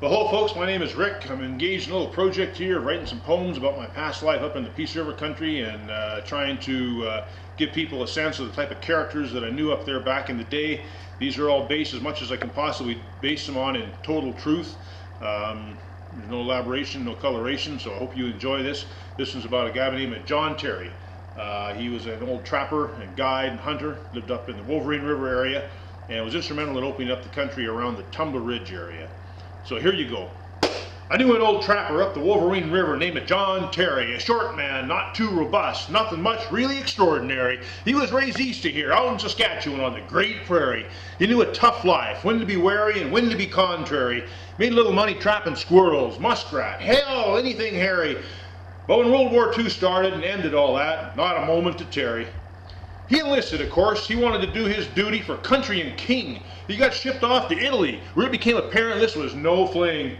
Well, hello folks, my name is Rick. I'm engaged in a little project here, writing some poems about my past life up in the Peace River country and trying to give people a sense of the type of characters that I knew up there back in the day. These are all based as much as I can possibly base them on in total truth. There's no elaboration, no coloration, so I hope you enjoy this. This one's about a guy by the name of John Terry. He was an old trapper and guide and hunter, lived up in the Wolverine River area, and was instrumental in opening up the country around the Tumbler Ridge area. So here you go. I knew an old trapper up the Wolverine River named John Terry, a short man, not too robust, nothing much really extraordinary. He was raised east of here, out in Saskatchewan on the Great Prairie. He knew a tough life, when to be wary and when to be contrary. Made a little money trapping squirrels, muskrat, hell, anything hairy. But when World War II started and ended all that, not a moment to tarry. He enlisted, of course. He wanted to do his duty for country and king. He got shipped off to Italy, where it became apparent this was no fling.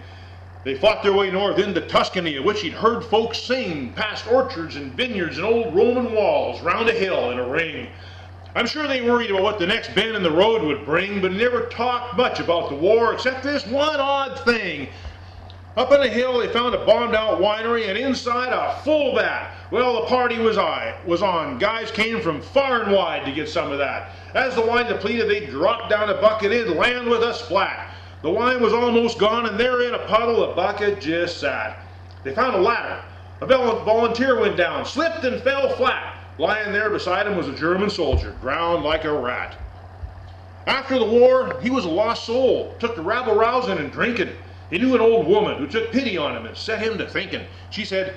They fought their way north into Tuscany, of which he'd heard folks sing, past orchards and vineyards and old Roman walls, round a hill in a ring. I'm sure they worried about what the next bend in the road would bring, but never talked much about the war, except this one odd thing. Up on a hill they found a bombed out winery, and inside a full vat. Well, the party was on. Guys came from far and wide to get some of that. As the wine depleted, they dropped down a bucket and land with a splat. The wine was almost gone, and there in a puddle the bucket just sat. They found a ladder. A volunteer went down, slipped and fell flat. Lying there beside him was a German soldier, drowned like a rat. After the war, he was a lost soul, took to rabble-rousing and drinking. He knew an old woman who took pity on him and set him to thinking. She said,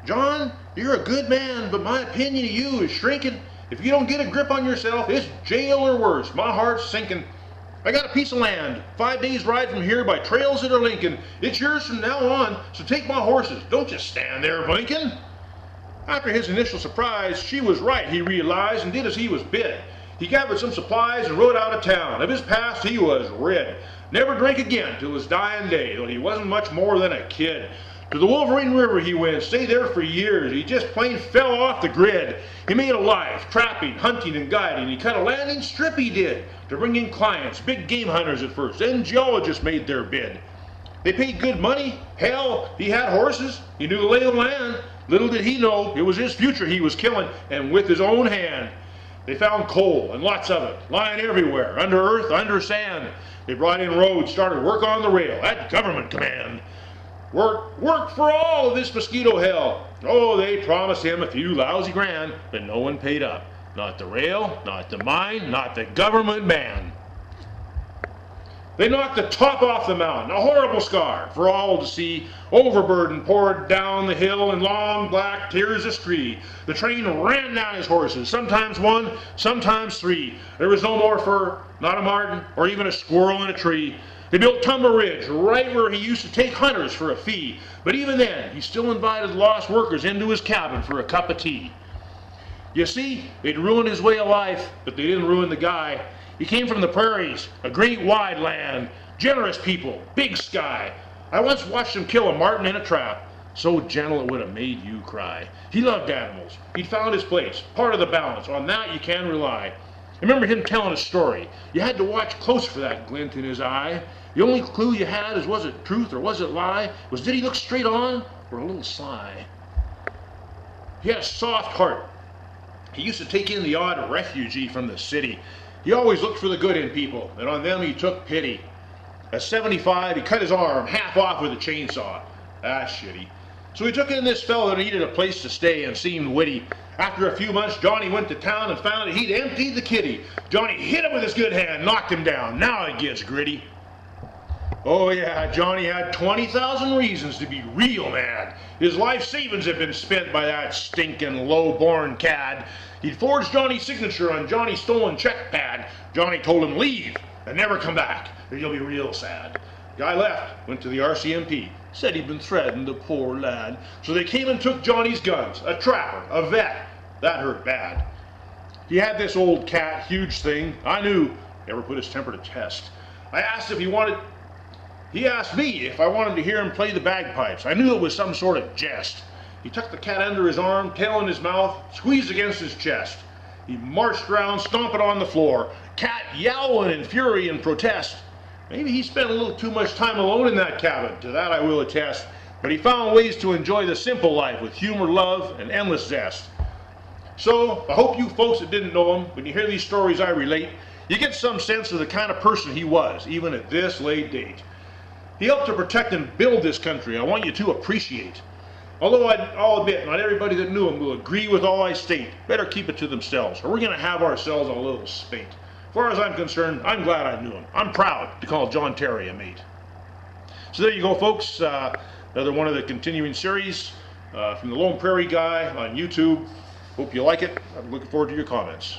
"John, you're a good man, but my opinion of you is shrinking. If you don't get a grip on yourself, it's jail or worse. My heart's sinking. I got a piece of land, 5 days ride from here by trails that are linking. It's yours from now on, so take my horses. Don't just stand there blinking." After his initial surprise, she was right, he realized, and did as he was bid. He gathered some supplies and rode out of town. Of his past he was rid. Never drank again till his dying day, though he wasn't much more than a kid. To the Wolverine River he went, stayed there for years. He just plain fell off the grid. He made a life, trapping, hunting, and guiding. He cut a landing strip, he did, to bring in clients, big game hunters at first, then geologists made their bid. They paid good money. Hell, he had horses. He knew the lay of the land. Little did he know, it was his future he was killing, and with his own hand. They found coal, and lots of it, lying everywhere, under earth, under sand. They brought in roads, started work on the rail, at government command. Work for all of this mosquito hell. Oh, they promised him a few lousy grand, but no one paid up. Not the rail, not the mine, not the government man. They knocked the top off the mountain, a horrible scar for all to see. Overburden poured down the hill in long black tears of scree. The train ran down his horses, sometimes one, sometimes three. There was no more fur, not a marten, or even a squirrel in a tree. They built Tumbler Ridge, right where he used to take hunters for a fee. But even then, he still invited lost workers into his cabin for a cup of tea. You see, they'd ruined his way of life, but they didn't ruin the guy. He came from the prairies, a great wide land, generous people, big sky. I once watched him kill a marten in a trap, so gentle it would have made you cry. He loved animals. He'd found his place, part of the balance. On that you can rely. I remember him telling a story. You had to watch close for that glint in his eye. The only clue you had is was it truth or was it lie? Did he look straight on or a little sly? He had a soft heart. He used to take in the odd refugee from the city. He always looked for the good in people, and on them he took pity. At 75, he cut his arm half off with a chainsaw. Ah, shitty. So he took in this fellow that needed a place to stay and seemed witty. After a few months, Johnny went to town and found that he'd emptied the kitty. Johnny hit him with his good hand, knocked him down. Now it gets gritty. Oh yeah, Johnny had 20,000 reasons to be real mad. His life savings had been spent by that stinking low-born cad. He'd forged Johnny's signature on Johnny's stolen check pad. Johnny told him, "Leave and never come back, or you'll be real sad." Guy left, went to the RCMP, said he'd been threatened, the poor lad. So they came and took Johnny's guns, a trapper, a vet. That hurt bad. He had this old cat, huge thing. I knew, never put his temper to test. I asked if he wanted... He asked me if I wanted to hear him play the bagpipes. I knew it was some sort of jest. He tucked the cat under his arm, tail in his mouth, squeezed against his chest. He marched around, stomping on the floor, cat yowling in fury and protest. Maybe he spent a little too much time alone in that cabin. To that I will attest. But he found ways to enjoy the simple life with humor, love, and endless zest. So I hope you folks that didn't know him, when you hear these stories I relate, you get some sense of the kind of person he was, even at this late date. He helped to protect and build this country. I want you to appreciate. Although I'll admit, not everybody that knew him will agree with all I state. Better keep it to themselves, or we're going to have ourselves a little spate. As far as I'm concerned, I'm glad I knew him. I'm proud to call John Terry a mate. So there you go, folks. Another one of the continuing series from the Lone Prairie Guy on YouTube. Hope you like it. I'm looking forward to your comments.